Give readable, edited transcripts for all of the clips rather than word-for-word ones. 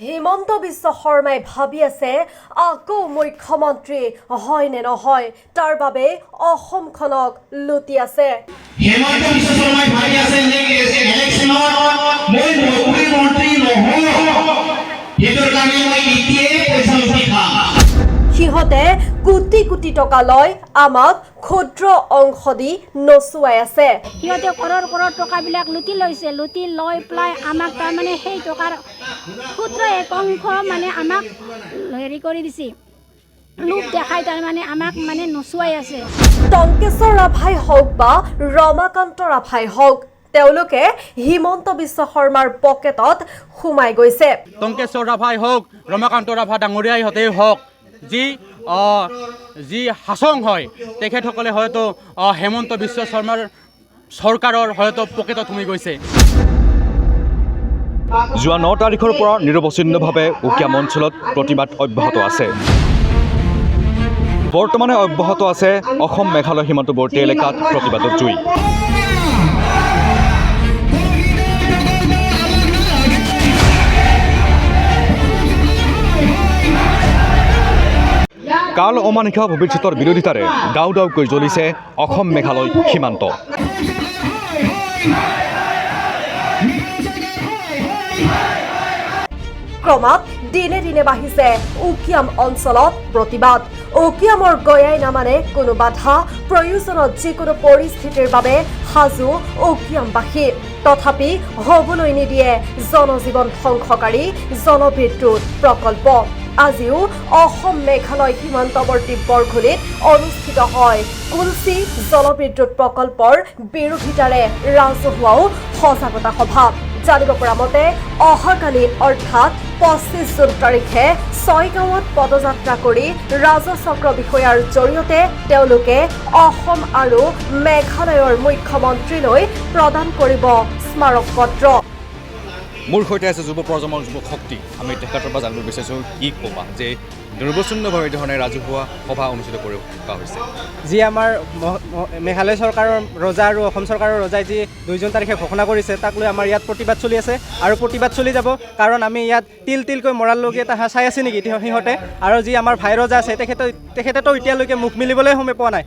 হিমন্ত বিশ্ব শৰ্মাই ভাবি আছে আকৌ মুখ্যমন্ত্ৰী হয় নে নহয় তাৰ বাবে অসমখনক লুটি আছে। হিমন্ত বিশ্ব শৰ্মাই ভাবি আছে যে ইলেকশ্যনত মই মুখ্যমন্ত্ৰী নহওঁ, সেইটোৰ কাৰণে মই এতিয়াই পইচা লুটি খাম। সিহঁতে কোটি কোটি টকা লয় আমাক ক্ষুদ্ৰ অংশ দি নচুৱাই আছে। সিহঁতে কৰৰ টকাবিলাক লুটি লৈছে, লুটি লৈ পেলাই আমাক তাৰমানে সেই টকাৰ ক্ষুদ্ৰ এক অংশ মানে আমাক হেৰি কৰি দিছে, লোভ দেখাই তাৰমানে আমাক মানে নচুৱাই আছে। টংকেশ্বৰ ৰাভাই হওক বা ৰমাকান্ত ৰাভাই হওক, তেওঁলোকে হিমন্ত বিশ্ব শৰ্মাৰ পকেটত সোমাই গৈছে। টংকেশ্বৰ ৰাভাই হওক, ৰমাকান্ত ৰাভা ডাঙৰীয়াই হতেই হওক, যি হাছং হয় তেখেতসকলে হয়তো হেমন্ত বিশ্ব শৰ্মাৰ চৰকাৰৰ হয়তো পকেটত সোমাই গৈছে। যোৱা 9 তাৰিখৰ পৰা নিৰৱচ্ছিন্নভাৱে উকিয়াম অঞ্চলত প্ৰতিবাদ অব্যাহত আছে। বৰ্তমানে অব্যাহত আছে অসম মেঘালয় সীমান্তৱৰ্তী এলেকাত প্ৰতিবাদৰ জুই। কাল অমানিশা ভৱিষ্যতৰ বিৰোধিতাৰে ডাউ ডাউকৈ জ্বলিছে অসম মেঘালয় সীমান্ত। ক্ৰমাৎ দিনে দিনে বাঢ়িছে উকিয়াম অঞ্চলত প্ৰতিবাদ। উকিয়ামৰ গয়াই নামানে কোনো বাধা, প্ৰয়োজনত যিকোনো পৰিস্থিতিৰ বাবে সাজু উকিয়ামবাসী। তথাপি হ'বলৈ নিদিয়ে জনজীৱন ধ্বংসকাৰী জলবিদ্যুৎ প্ৰকল্প। আজিও অসম মেঘালয় সীমান্তৱৰ্তী বৰঘুলিত অনুষ্ঠিত হয় কুলচি জলবিদ্যুৎ প্ৰকল্পৰ বিৰোধিতাৰে ৰাজহুৱাও সজাগতা সভা। জানিব পৰা মতে অহাকালি অৰ্থাৎ 25 জুন তাৰিখে 6 গাঁৱত পদযাত্ৰা কৰি ৰাজচক্ৰ বিষয়াৰ জৰিয়তে তেওঁলোকে অসম আৰু মেঘালয়ৰ মুখ্যমন্ত্ৰীলৈ প্ৰদান কৰিব স্মাৰক পত্ৰ। মোৰ সৈতে আছে যুৱ প্ৰজন্মৰ যুৱ শক্তি। আমি তেখেতৰ পৰা জানিব বিচাৰিছোঁ কি ক'বা যে নিৰৱচ্ছিন্নভাৱে ধৰণে ৰাজহুৱা সভা অনুষ্ঠিত কৰিব পৰা হৈছে। যি আমাৰ মেঘালয় চৰকাৰৰ ৰজা আৰু অসম চৰকাৰৰ ৰজাই যি 2 জুন তাৰিখে ঘোষণা কৰিছে, তাক লৈ আমাৰ ইয়াত প্ৰতিবাদ চলি আছে আৰু প্ৰতিবাদ চলি যাব। কাৰণ আমি ইয়াত তিল তিলকৈ মৰালৈকে তাহা চাই আছে নেকি সিহঁতে? আৰু যি আমাৰ ভাই ৰজা আছে তেখেতেতো এতিয়ালৈকে মুখ মিলিবলৈ সময় পোৱা নাই।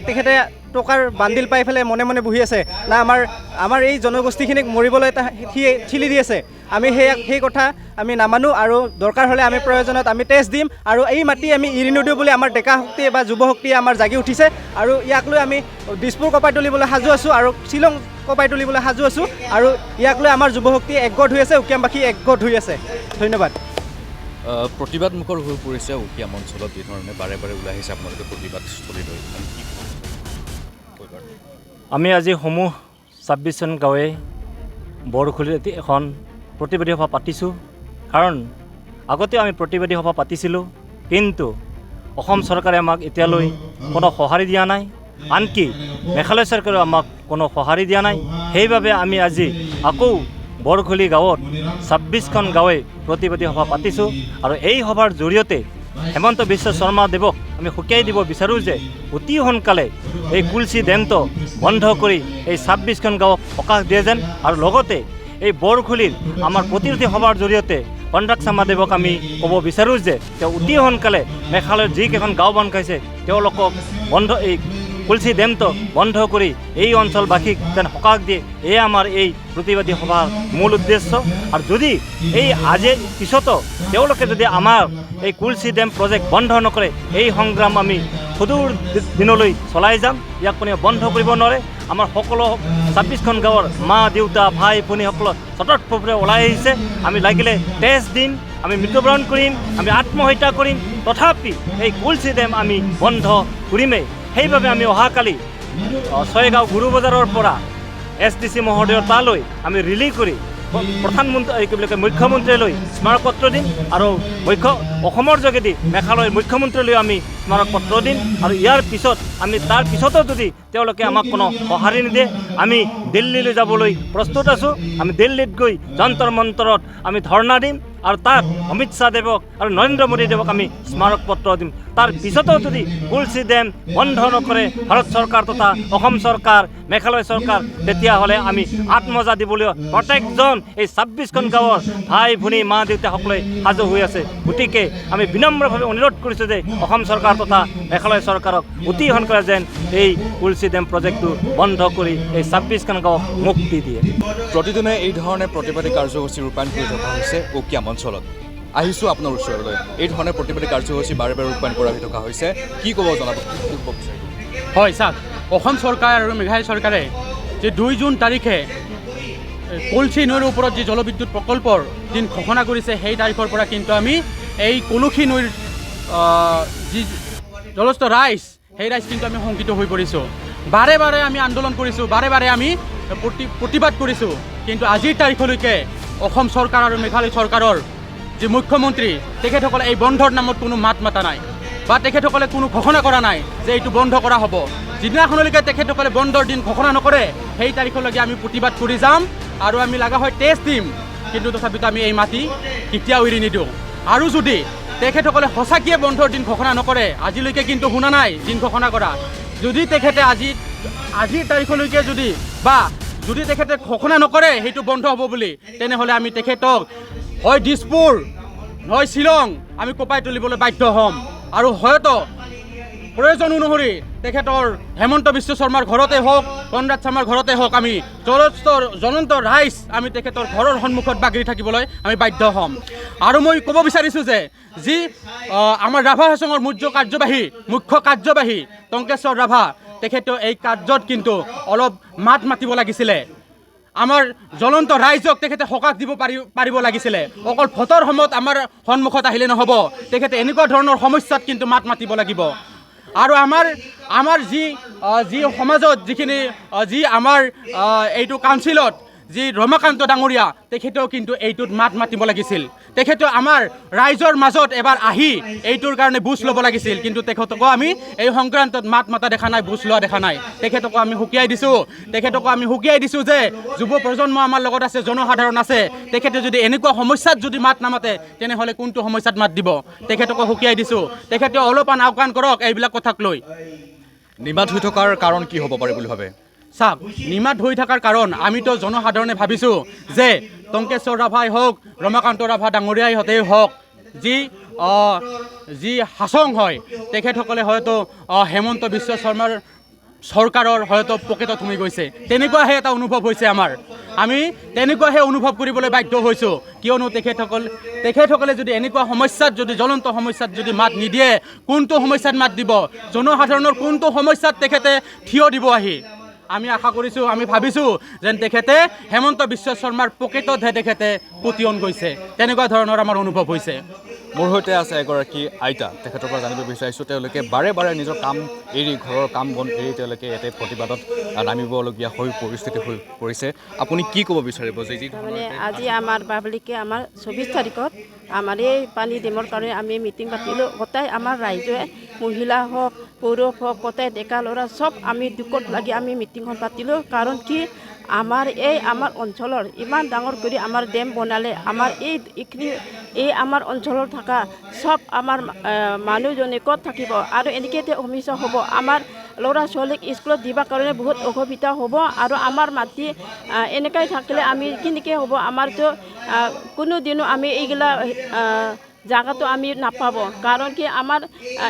তেখেতে টকাৰ বান্দিল পাই পেলাই মনে মনে বহি আছে না, আমাৰ এই জনগোষ্ঠীখিনিক মৰিবলৈ ঠেলি দি আছে। আমি সেই কথা আমি নামানো আৰু দৰকাৰ হ'লে আমি প্ৰয়োজনত আমি টেষ্ট দিম। আৰু এই মাটি আমি এৰি নিদিওঁ বুলি আমাৰ ডেকা শক্তি বা যুৱ শক্তিয়ে আমাৰ জাগি উঠিছে আৰু ইয়াক লৈ আমি দিছপুৰ কপাই তুলিবলৈ সাজু আছোঁ আৰু শ্বিলং কপাই তুলিবলৈ সাজু আছোঁ। আৰু ইয়াক লৈ আমাৰ যুৱ শক্তি একগোট হৈ আছে, উকিয়ামবাসী একগোট হৈ আছে। ধন্যবাদ। প্ৰতিবাদমুখৰ হৈ পৰিছে উকিয়াম অঞ্চলত যি ধৰণে বাৰে বাৰে ওলাই আহিছে আপোনালোকে প্ৰতিবাদস্থলীলৈ। আমি আজি সমূহ 26খন গাঁৱে বৰঘুলিত এখন প্ৰতিবাদী সভা পাতিছোঁ। কাৰণ আগতেও আমি প্ৰতিবাদী সভা পাতিছিলোঁ, কিন্তু অসম চৰকাৰে আমাক এতিয়ালৈ কোনো সঁহাৰি দিয়া নাই, আনকি মেঘালয় চৰকাৰেও আমাক কোনো সঁহাৰি দিয়া নাই। সেইবাবে আমি আজি আকৌ বৰঘুলি গাঁৱত 26খন গাঁৱে প্ৰতিবাদী সভা পাতিছোঁ। আৰু এই সভাৰ জৰিয়তে হেমন্ত বিশ্ব শৰ্মাদেৱক আমি সকীয়াই দিব বিচাৰোঁ যে অতি সোনকালে এই কুলচি ডেমটো বন্ধ কৰি এই 26খন গাঁৱক সকাহ দিয়ে যেন। আৰু লগতে এই বৰঘুলিৰ আমাৰ প্ৰতিৰোধী সভাৰ জৰিয়তে কণ্ডাক্ট শৰ্মাদেৱক আমি ক'ব বিচাৰোঁ যে তেওঁ অতি সোনকালে মেঘালয়ৰ যিকেইখন গাঁও বন্ধ খাইছে তেওঁলোকক এই কুলচি ডেমটো বন্ধ কৰি এই অঞ্চলবাসীক যেন সকাহ দিয়ে, এয়া আমাৰ এই প্ৰতিবাদী সভাৰ মূল উদ্দেশ্য। আৰু যদি এই আজিৰ পিছতো তেওঁলোকে যদি আমাৰ এই কুলচি ডেম প্ৰজেক্ট বন্ধ নকৰে, এই সংগ্ৰাম আমি সুদূৰ দিনলৈ চলাই যাম। ইয়াক কোনেও বন্ধ কৰিব নোৱাৰে। আমাৰ সকলো 26খন গাঁৱৰ মা দেউতা ভাই ভনীসকলৰ স্বতঃস্ফূৰ্তে ওলাই আহিছে। আমি লাগিলে তেজ দিম, আমি মৃত্যুবৰণ কৰিম, আমি আত্মহত্যা কৰিম, তথাপি এই কুলচি ডেম আমি বন্ধ কৰিমেই। সেইবাবে আমি অহাকালি 6 গাঁও গুৰু বজাৰৰ পৰা SDC মহোদয়ৰ তালৈ আমি ৰিলি কৰি মুখ্যমন্ত্ৰীলৈ স্মাৰক পত্ৰ দিম আৰু অসমৰ যোগেদি মেঘালয়ৰ মুখ্যমন্ত্ৰীলৈ আমি স্মাৰক পত্ৰ দিম। আৰু ইয়াৰ পিছত আমি তাৰ পিছতো যদি তেওঁলোকে আমাক কোনো সঁহাৰি নিদিয়ে, আমি দিল্লীলৈ যাবলৈ প্ৰস্তুত আছোঁ। আমি দিল্লীত গৈ যন্তৰ মন্তৰত আমি ধৰ্ণা দিম আৰু তাত অমিত শ্বাহ দেৱক আৰু নৰেন্দ্ৰ মোদীদেৱক আমি স্মাৰক পত্ৰ দিম। তাৰ পিছতো যদি তুলসী ডেম বন্ধ নকৰে ভাৰত চৰকাৰ তথা অসম চৰকাৰ মেঘালয় চৰকাৰ, তেতিয়াহ'লে আমি আত্মজা দিবলৈ প্ৰত্যেকজন এই 26খন গাঁৱৰ ভাই ভনী মা দেউতাসকলে সাজু হৈ আছে। গতিকে আমি বিনম্ৰভাৱে অনুৰোধ কৰিছোঁ যে অসম চৰকাৰ তথা মেঘালয় চৰকাৰক অতি সোনকালে যেন এই তুলসী ডেম প্ৰজেক্টটো বন্ধ কৰি এই 26খন গাঁৱক মুক্তি দিয়ে। প্ৰতিদিনে এই ধৰণে প্ৰতিবাদী কাৰ্যসূচী ৰূপায়ণ কৰি থকা হৈছে উকিয়াম অঞ্চলত। আহিছোঁ আপোনাৰ ওচৰলৈ, এই ধৰণে প্ৰতিবাদী কাৰ্যসূচী বাৰে বাৰে ৰূপায়ণ কৰা হৈ থকা হৈছে, কি ক'ব জনাব, কি ক'ব বিচাৰিব? হয় চাওক, অসম চৰকাৰ আৰু মেঘালয় চৰকাৰে যে 2 জুন তাৰিখে কলচি নৈৰ ওপৰত যি জলবিদ্যুৎ প্ৰকল্পৰ দিন ঘোষণা কৰিছে, সেই তাৰিখৰ পৰা কিন্তু আমি এই কলসি নৈৰ যি জলস্তৰ ৰাইজ, সেই ৰাইজ কিন্তু আমি শংকিত হৈ পৰিছোঁ। বাৰে বাৰে আমি আন্দোলন কৰিছোঁ, বাৰে বাৰে আমি প্ৰতিবাদ কৰিছোঁ, কিন্তু আজিৰ তাৰিখলৈকে অসম চৰকাৰ আৰু মেঘালয় চৰকাৰৰ যি মুখ্যমন্ত্ৰী, তেখেতসকলে এই বন্ধৰ নামত কোনো মাত মাতা নাই বা তেখেতসকলে কোনো ঘোষণা কৰা নাই যে এইটো বন্ধ কৰা হ'ব। যিদিনাখনলৈকে তেখেতসকলে বন্ধৰ দিন ঘোষণা নকৰে, সেই তাৰিখলৈকে আমি প্ৰতিবাদ কৰি যাম আৰু আমি লগা হয় টেষ্ট দিম, কিন্তু তথাপিতো আমি এই মাটি কেতিয়াও এৰি নিদিওঁ। আৰু যদি তেখেতসকলে সঁচাকৈয়ে বন্ধৰ দিন ঘোষণা নকৰে, আজিলৈকে কিন্তু শুনা নাই দিন ঘোষণা কৰা, যদি তেখেতে আজিৰ তাৰিখলৈকে যদি তেখেতে ঘোষণা নকৰে সেইটো বন্ধ হ'ব বুলি, তেনেহ'লে আমি তেখেতক হয় দিছপুৰ নহয় শ্বিলং আমি কঁপাই তুলিবলৈ বাধ্য হ'ম। আৰু হয়তো প্ৰয়োজন অনুসৰি তেখেতৰ হেমন্ত বিশ্ব শৰ্মাৰ ঘৰতে হওক, কনৰাড শৰ্মাৰ ঘৰতে হওক, আমি জ্বলন্ত ৰাইজ আমি তেখেতৰ ঘৰৰ সন্মুখত বাগৰি থাকিবলৈ আমি বাধ্য হ'ম। আৰু মই ক'ব বিচাৰিছোঁ যে যি আমাৰ ৰাভা হাছঙৰ মুখ্য কাৰ্যবাহী টংকেশ্বৰ ৰাভা, তেখেতেও এই কাৰ্যত কিন্তু অলপ মাত মাতিব লাগিছিলে। আমাৰ জ্বলন্ত ৰাইজক তেখেতে সকাহ দিব পাৰিব লাগিছিলে। অকল ভোটৰ সময়ত আমাৰ সন্মুখত আহিলে নহ'ব, তেখেতে এনেকুৱা ধৰণৰ সমস্যাত কিন্তু মাত মাতিব লাগিব। আৰু আমাৰ যি সমাজত যি আমাৰ এইটো কাউন্সিলত যি ৰমাকান্ত ডাঙৰীয়া, তেখেতেও কিন্তু এইটোত মাত মাতিব লাগিছিল। তেখেতেও আমাৰ ৰাইজৰ মাজত এবাৰ আহি এইটোৰ কাৰণে বুজ ল'ব লাগিছিল, কিন্তু তেখেতকো আমি এই সংক্ৰান্তত মাত মাতা দেখা নাই, বুজ লোৱা দেখা নাই। তেখেতকো আমি সকীয়াই দিছোঁ যে যুৱ প্ৰজন্ম আমাৰ লগত আছে, জনসাধাৰণ আছে, তেখেতে যদি এনেকুৱা সমস্যাত যদি মাত নামাতে, তেনেহ'লে কোনটো সমস্যাত মাত দিব, তেখেতকো সকীয়াই দিছোঁ। তেখেতে অলপমান আওকাণ কৰক এইবিলাক কথাক লৈ। নিমাত হৈ থকাৰ কাৰণ কি হ'ব পাৰে বুলি ভাবে? চাওক, নিমাত হৈ থকাৰ কাৰণ আমিতো জনসাধাৰণে ভাবিছোঁ যে টংকেশ্বৰ ৰাভাই হওক, ৰমাকান্ত ৰাভা ডাঙৰীয়াইহঁতেই হওক, যি হাছং হয়, তেখেতসকলে হয়তো হেমন্ত বিশ্ব শৰ্মাৰ চৰকাৰৰ হয়তো পকেটত সোমাই গৈছে, তেনেকুৱাহে এটা অনুভৱ হৈছে আমাৰ। আমি তেনেকুৱাহে অনুভৱ কৰিবলৈ বাধ্য হৈছোঁ, কিয়নো তেখেতসকলে যদি এনেকুৱা সমস্যাত, যদি জ্বলন্ত সমস্যাত যদি মাত নিদিয়ে, কোনটো সমস্যাত মাত দিব, জনসাধাৰণৰ কোনটো সমস্যাত তেখেতে থিয় দিব আহি? আমি আশা কৰিছোঁ, আমি ভাবিছোঁ যেন তেখেতে হেমন্ত বিশ্ব শৰ্মাৰ পকেটতহে তেখেতে পতিয়ন গৈছে, তেনেকুৱা ধৰণৰ আমাৰ অনুভৱ হৈছে। মোৰ সৈতে আছে এগৰাকী আইতা, তেখেতৰ পৰা জানিব বিচাৰিছোঁ, তেওঁলোকে বাৰে বাৰে নিজৰ কাম এৰি, ঘৰৰ কাম বন এৰি তেওঁলোকে ইয়াতে প্ৰতিবাদত নামিবলগীয়া পৰিস্থিতি হৈ পৰিছে। আপুনি কি ক'ব বিচাৰিব যে যি মানে আজি আমাৰ পাব্লিকে আমাৰ 24 তাৰিখত আমাৰ এই পানী ডেমৰ কাৰণে আমি মিটিং পাতিলোঁ। গোটাই আমাৰ ৰাইজে, মহিলা হওক, পুৰুষ হওক, গোটাই ডেকা ল'ৰা চব আমি দুখত লাগি আমি মিটিংখন পাতিলোঁ। কাৰণ কি আমাৰ অঞ্চলৰ ইমান ডাঙৰ কৰি আমাৰ ডেম বনালে, আমাৰ এই আমাৰ অঞ্চলত থকা চব আমাৰ মানুহজনে ক'ত থাকিব, আৰু এনেকৈ সমস্যা হ'ব। আমাৰ ল'ৰা ছোৱালীক স্কুলত দিবৰ কাৰণে বহুত অসুবিধা হ'ব, আৰু আমাৰ মাটি এনেকৈ থাকিলে আমি কেনেকৈ হ'ব? আমাৰতো কোনোদিনো আমি এইগিলা জাগাটো আমি নাপাব। কাৰণ কি আমাৰ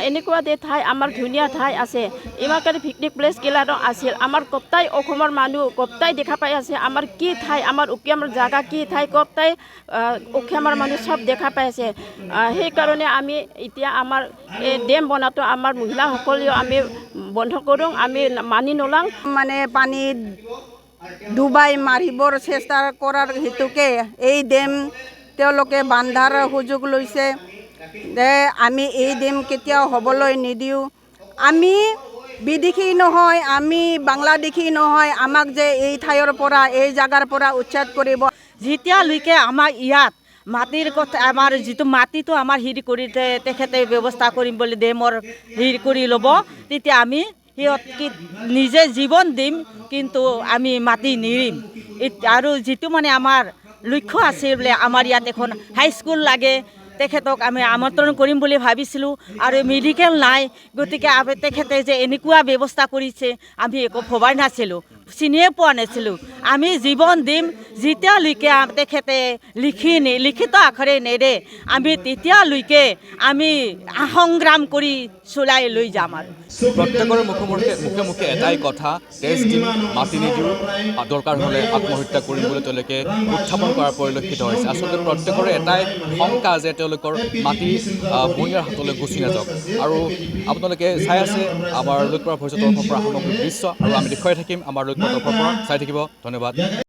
এনেকুৱা ঠাই, আমাৰ ধুনীয়া ঠাই আছে, ইমান কাৰণে পিকনিক প্লেচগিলানো আছিল। আমাৰ গোটেই অসমৰ মানুহ গোটেই দেখা পাই আছে আমাৰ কি ঠাই, আমাৰ উকিয়ামৰ জাগা কি ঠাই, গোটেই উকিয়ামৰ মানুহ চব দেখা পাই আছে। সেইকাৰণে আমি এতিয়া আমাৰ এই ডেম বনাটো আমাৰ মহিলাসকলেও আমি বন্ধ কৰোঁ, আমি মানি নলওঁ। মানে পানী ডুবাই মাৰিবৰ চেষ্টা কৰাৰ হেতুকে এই ডেম তেওঁলোকে বান্ধাৰ সুযোগ লৈছে যে আমি এই ডেম কেতিয়াও হ'বলৈ নিদিওঁ। আমি বিদেশী নহয়, আমি বাংলাদেশী নহয়, আমাক যে এই ঠাইৰ পৰা, এই জাগাৰ পৰা উচ্ছেদ কৰিব। যেতিয়ালৈকে আমাৰ ইয়াত মাটিৰ কথা, আমাৰ যিটো মাটিটো আমাৰ হেৰি কৰি তেখেতে ব্যৱস্থা কৰিম বুলি ডেমৰ হেৰি কৰি ল'ব, তেতিয়া আমি সিহঁতকে নিজে জীৱন দিম, কিন্তু আমি মাটি নিৰিম। আৰু যিটো মানে আমাৰ লক্ষ্য আছিল বোলে আমাৰ ইয়াত এখন হাইস্কুল লাগে, তেখেতক আমি আমন্ত্ৰণ কৰিম বুলি ভাবিছিলোঁ আৰু মেডিকেল নাই, গতিকে তেখেতে যে এনেকুৱা ব্যৱস্থা কৰিছে আমি একো ভবাই নাছিলোঁ, চিনিয়ে পোৱা নাছিলোঁ। আমি জীৱন দিম যেতিয়ালৈকে তেখেতে লিখিত আখৰে নেৰে, আমি তেতিয়ালৈকে আমি সংগ্ৰাম কৰি চলাই লৈ যাম। আৰু প্ৰত্যেকৰে মুখে মুখে এটাই কথা, তেজ দিম মাতি নিদিওঁ, দৰকাৰ হ'লে আত্মহত্যা কৰিম বুলি তেওঁলোকে উত্থাপন কৰাৰ পৰিলক্ষিত হৈছে। আচলতে প্ৰত্যেকৰে এটাই শংকা যে তেওঁলোকৰ মাটি বনিয়াৰ হাতলৈ গুচি নাযাওক। আৰু আপোনালোকে চাই আছে আমাৰ লক্ষ্য ভৱিষ্যতৰ তৰফৰ পৰা সামগ্ৰিক দৃশ্য, আৰু আমি দেখুৱাই থাকিম আমাৰ লক্ষ্য তৰফৰ পৰা। চাই থাকিব, ধন্যবাদ।